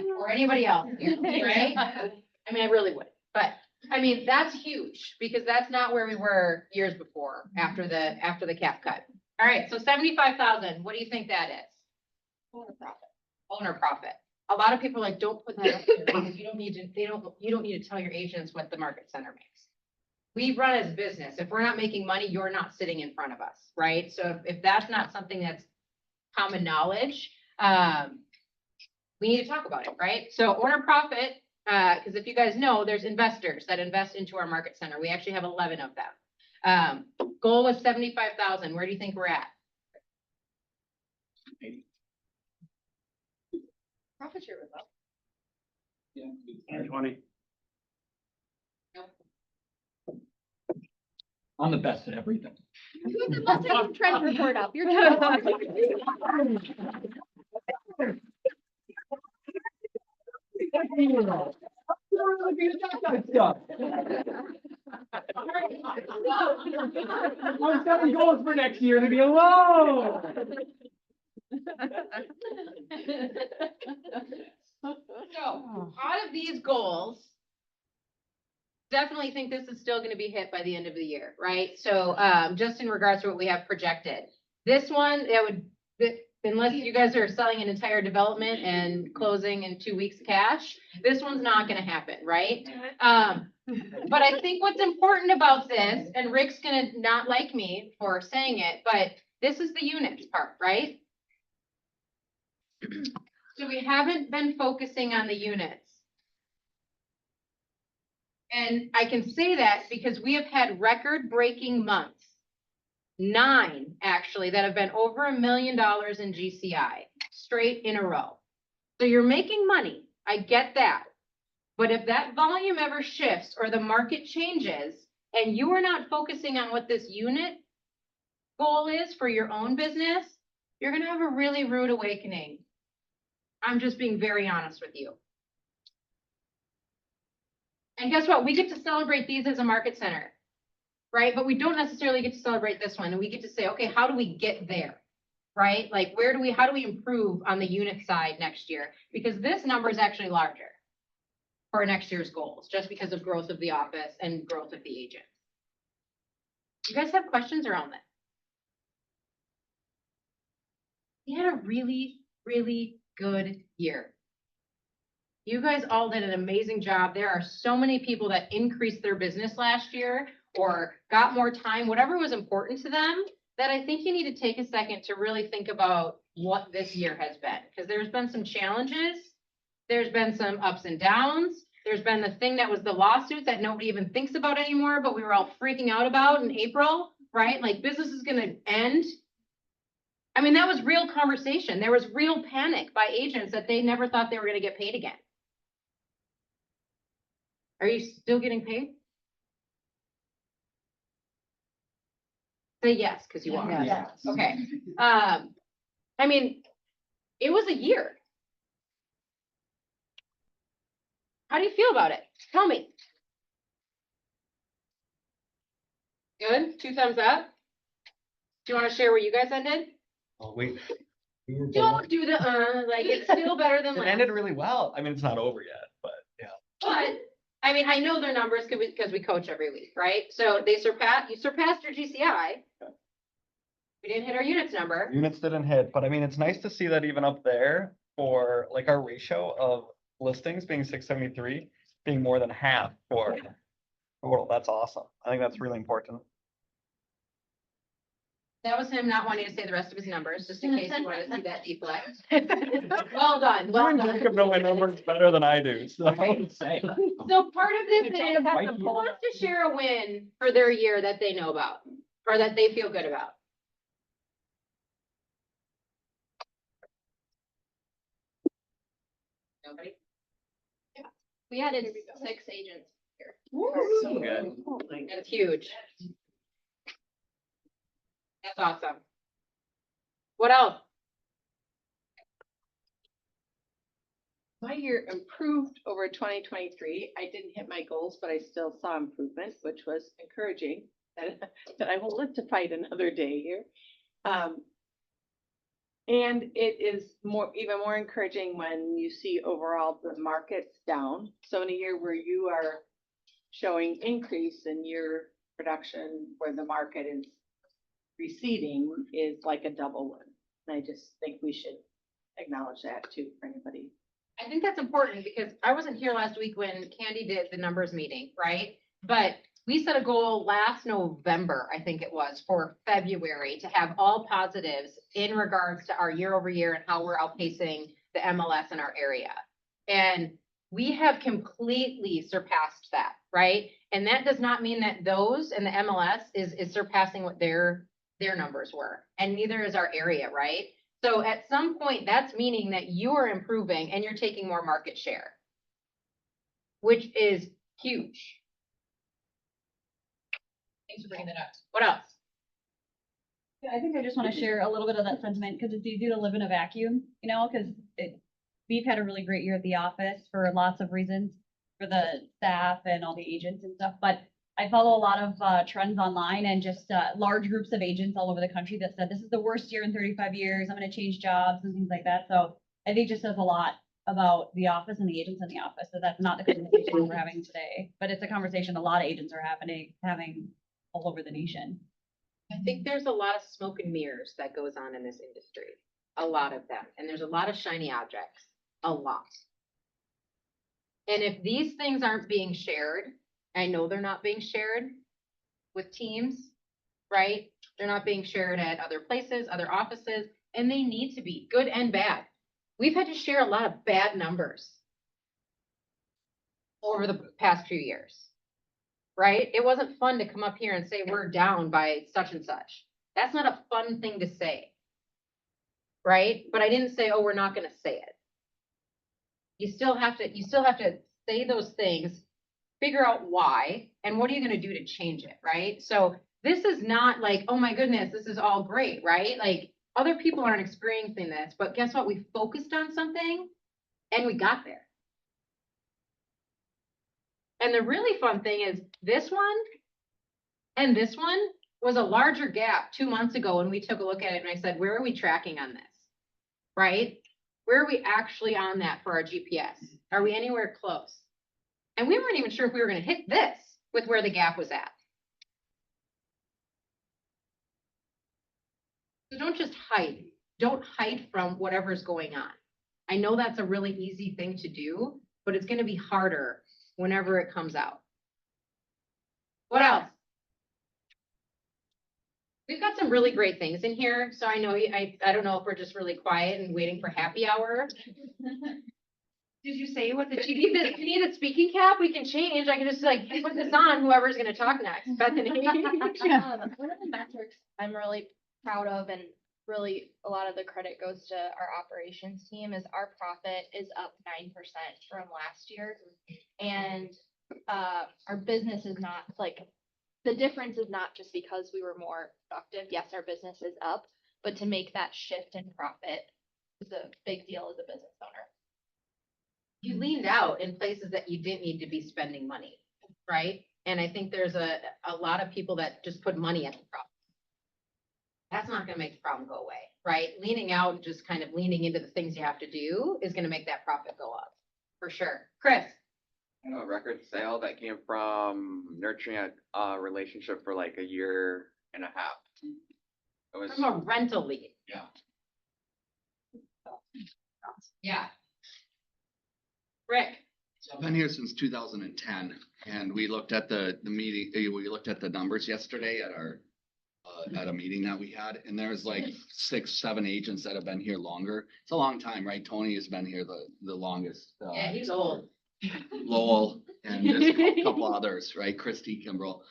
Or anybody else, right? I mean, I really would, but I mean, that's huge because that's not where we were years before after the cap cut. All right, so 75,000, what do you think that is? Owner profit. Owner profit. A lot of people are like, don't put that up there because you don't need to tell your agents what the market center makes. We run as a business. If we're not making money, you're not sitting in front of us, right? So if that's not something that's common knowledge, we need to talk about it, right? So owner profit, because if you guys know, there's investors that invest into our market center. We actually have 11 of them. Goal was 75,000. Where do you think we're at? 80. Profit share was up. Yeah. 20. I'm the best at everything. Who's the most of trend report up? You're I'm setting goals for next year to be alone. So out of these goals, definitely think this is still going to be hit by the end of the year, right? So just in regards to what we have projected, this one, unless you guys are selling an entire development and closing in 2 weeks cash, this one's not going to happen, right? But I think what's important about this, and Rick's going to not like me for saying it, but this is the units part, right? So we haven't been focusing on the units. And I can say that because we have had record-breaking months, 9 actually, that have been over $1 million in GCI, straight in a row. So you're making money, I get that. But if that volume ever shifts or the market changes and you are not focusing on what this unit goal is for your own business, you're gonna have a really rude awakening. I'm just being very honest with you. And guess what? We get to celebrate these as a market center, right? But we don't necessarily get to celebrate this one. And we get to say, okay, how do we get there? Right? Like, how do we improve on the unit side next year? Because this number is actually larger for next year's goals, just because of growth of the office and growth of the agent. You guys have questions around that? We had a really, really good year. You guys all did an amazing job. There are so many people that increased their business last year or got more time, whatever was important to them, that I think you need to take a second to really think about what this year has been. Because there's been some challenges. There's been some ups and downs. There's been the thing that was the lawsuit that nobody even thinks about anymore, but we were all freaking out about in April, right? Like business is going to end. I mean, that was real conversation. There was real panic by agents that they never thought they were going to get paid again. Are you still getting paid? Say yes, because you are. Yes. Okay. I mean, it was a year. How do you feel about it? Tell me. Good? 2 thumbs up? Do you want to share where you guys ended? Oh, wait. Don't do the, like, it's still better than It last. ended really well. I mean, it's not over yet, but yeah. But, I mean, I know their numbers because we coach every week, right? So you surpassed your GCI. We didn't hit our units number. Units didn't hit, but I mean, it's nice to see that even up there for like our ratio of listings being 673, being more than half for total. That's awesome. I think that's really important. That was him not wanting to say the rest of his numbers, just in case you wanted to see that deflect. Well done, well done. Jacob know my numbers better than I do, so. So part of this is, who wants to share a win for their year that they know about, or that they feel good about? Nobody? We added 6 agents here. So good. That's huge. That's awesome. What else? My year improved over 2023. I didn't hit my goals, but I still saw improvement, which was encouraging that I will live to fight another day here. And it is even more encouraging when you see overall the market's down. So in a year where you are showing increase in your production, where the market is receding, is like a double win. And I just think we should acknowledge that too for anybody. I think that's important because I wasn't here last week when Candy did the numbers meeting, right? But we set a goal last November, I think it was, for February to have all positives in regards to our year over year and how we're outpacing the MLS in our area. And we have completely surpassed that, right? And that does not mean that those and the MLS is surpassing what their numbers were. And neither is our area, right? So at some point, that's meaning that you are improving and you're taking more market share, which is huge. Thanks for bringing that up. What else? Yeah, I think I just want to share a little bit of that sentiment because it's easy to live in a vacuum, you know, because we've had a really great year at the office for lots of reasons for the staff and all the agents and stuff. But I follow a lot of trends online and just large groups of agents all over the country that said, this is the worst year in 35 years. I'm going to change jobs and things like that. So I think it just says a lot about the office and the agents in the office. So that's not the conversation we're having today, but it's a conversation a lot of agents are having all over the nation. I think there's a lot of smoke and mirrors that goes on in this industry, a lot of them. And there's a lot of shiny objects, a lot. And if these things aren't being shared, I know they're not being shared with teams, right? They're not being shared at other places, other offices, and they need to be, good and bad. We've had to share a lot of bad numbers over the past few years, right? It wasn't fun to come up here and say we're down by such and such. That's not a fun thing to say, right? But I didn't say, oh, we're not going to say it. You still have to say those things, figure out why, and what are you going to do to change it, right? So this is not like, oh my goodness, this is all great, right? Like other people aren't experiencing this, but guess what? We focused on something and we got there. And the really fun thing is this one and this one was a larger gap 2 months ago when we took a look at it and I said, where are we tracking on this, right? Where are we actually on that for our GPS? Are we anywhere close? And we weren't even sure if we were going to hit this with where the gap was at. So don't just hide. Don't hide from whatever's going on. I know that's a really easy thing to do, but it's going to be harder whenever it comes out. What else? We've got some really great things in here. So I know I don't know if we're just really quiet and waiting for happy hour. Did you say what the you need a speaking cap? We can change. I can just like put this on, whoever's gonna talk next. Bethany. One of the metrics I'm really proud of and really a lot of the credit goes to our operations team is our profit is up 9% from last year. And our business is not like, the difference is not just because we were more productive. Yes, our business is up, but to make that shift in profit is a big deal as a business owner. You leaned out in places that you didn't need to be spending money, right? And I think there's a lot of people that just put money at the problem. That's not gonna make the problem go away, right? Leaning out, just kind of leaning into the things you have to do is gonna make that profit go up, for sure. Chris? A record sale that came from nurturing a relationship for like a year and a half. It was From a rental lead. Yeah. Yeah. Rick? So I've been here since 2010 and we looked at the meeting, we looked at the numbers yesterday at our at a meeting that we had, and there's like 6, 7 agents that have been here longer. It's a long time, right? Tony has been here the longest. Yeah, he's old. Lowell and there's a couple others, right? Christy Kimbrell.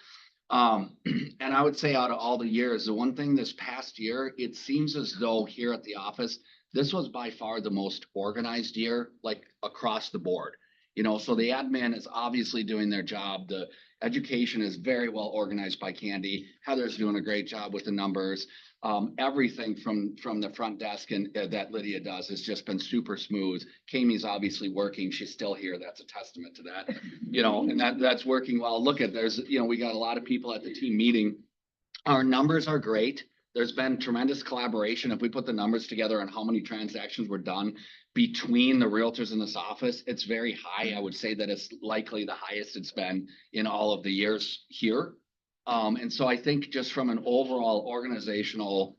And I would say out of all the years, the one thing this past year, it seems as though here at the office, this was by far the most organized year, like across the board. You know, so the admin is obviously doing their job. The education is very well organized by Candy. Heather's doing a great job with the numbers. Everything from the front desk and that Lydia does has just been super smooth. Kami's obviously working. She's still here. That's a testament to that. You know, and that's working well. Look at, we got a lot of people at the team meeting. Our numbers are great. There's been tremendous collaboration. If we put the numbers together on how many transactions were done between the realtors in this office, it's very high. I would say that it's likely the highest it's been in all of the years here. And so I think just from an overall organizational,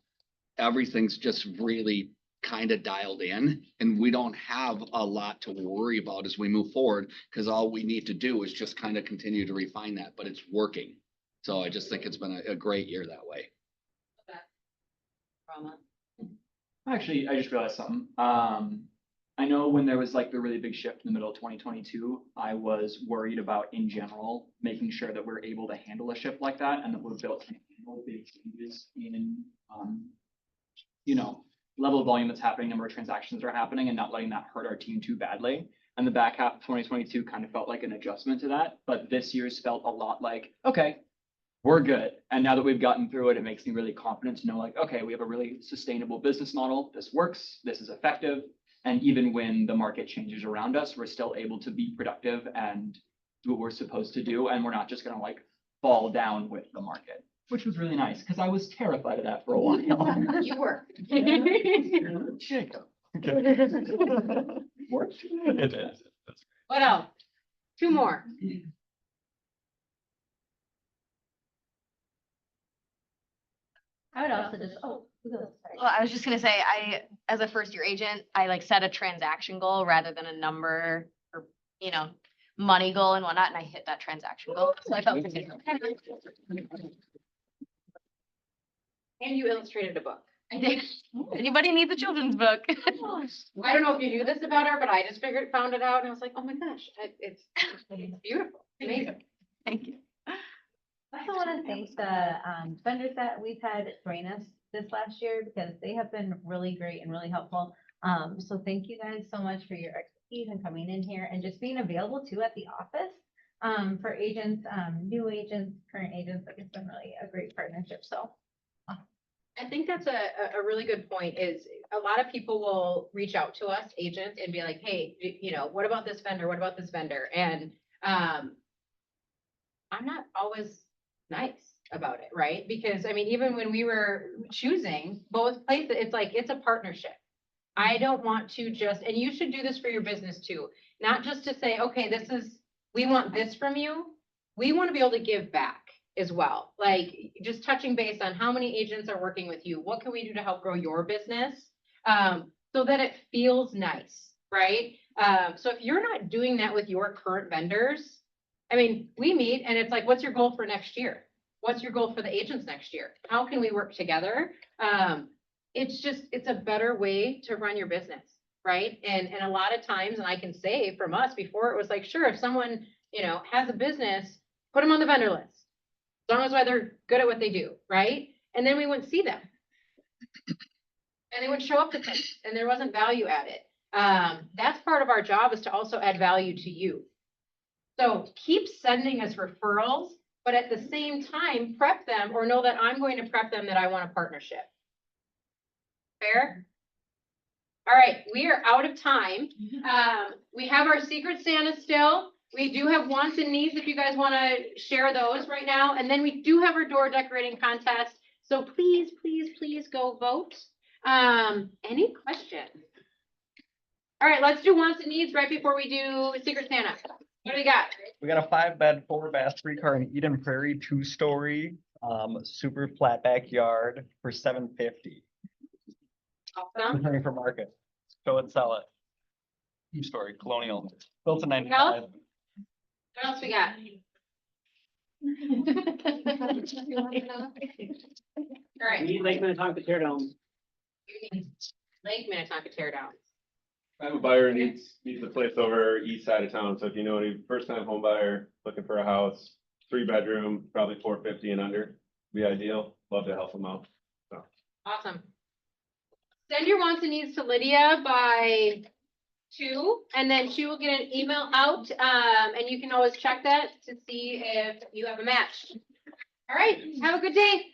everything's just really kind of dialed in, and we don't have a lot to worry about as we move forward, because all we need to do is just kind of continue to refine that, but it's working. So I just think it's been a great year that way. Actually, I just realized something. I know when there was like the really big shift in the middle of 2022, I was worried about in general, making sure that we're able to handle a shift like that and that we're built to handle big changes in, level of volume that's happening, number of transactions that are happening, and not letting that hurt our team too badly. And the back half of 2022 kind of felt like an adjustment to that, but this year's felt a lot like, okay, we're good. And now that we've gotten through it, it makes me really confident to know, like, okay, we have a really sustainable business model. This works. This is effective. And even when the market changes around us, we're still able to be productive and do what we're supposed to do. And we're not just going to like fall down with the market, which was really nice because I was terrified of that for a while. You were. Jacob. Worked. It is. What else? 2 more. I would also just, oh, who goes? Sorry. Well, I was just gonna say, as a first year agent, I like set a transaction goal rather than a number or, money goal and whatnot, and I hit that transaction goal. So I felt pretty good. And you illustrated a book. I did. Anybody needs a children's book? I don't know if you knew this about her, but I just found it out and I was like, oh my gosh, it's beautiful. Amazing. Thank you. I also want to thank the vendors that we've had join us this last year because they have been really great and really helpful. So thank you guys so much for your expertise and coming in here and just being available too at the office for agents, new agents, current agents. Like, it's been really a great partnership. So I think that's a really good point. Is a lot of people will reach out to us agents and be like, hey, what about this vendor? What about this vendor? And I'm not always nice about it, right? Because I mean, even when we were choosing both places, it's like, it's a partnership. I don't want to just, and you should do this for your business too, not just to say, okay, we want this from you. We want to be able to give back as well. Like just touching base on how many agents are working with you. What can we do to help grow your business? So that it feels nice, right? So if you're not doing that with your current vendors, I mean, we meet and it's like, what's your goal for next year? What's your goal for the agents next year? How can we work together? It's a better way to run your business, right? And a lot of times, and I can say from us before, it was like, sure, if someone, has a business, put them on the vendor list. As long as they're good at what they do, right? And then we wouldn't see them. And they would show up to things and there wasn't value added. That's part of our job, is to also add value to you. So keep sending us referrals, but at the same time, prep them or know that I'm going to prep them that I want a partnership. Fair? All right, we are out of time. We have our Secret Santa still. We do have wants and needs if you guys want to share those right now. And then we do have our door decorating contest. So please, please, please go vote. Any questions? All right, let's do wants and needs right before we do Secret Santa. What do we got? We got a 5-bed, 4-bath, 3-car in Eden Prairie, 2-story, super flat backyard for $750. Awesome. Looking for market. Show it, sell it. 2-story colonial, built in 95. What else we got? All right. We need Lake Minnetonka tear down. Lake Minnetonka tear down. I have a buyer needs a place over east side of town, so if you know any first time home buyer looking for a house, 3 bedroom, probably 450 and under, be ideal. Love to help them out. Awesome. Send your wants and needs to Lydia by 2, and then she will get an email out, and you can always check that to see if you have a match. All right, have a good day.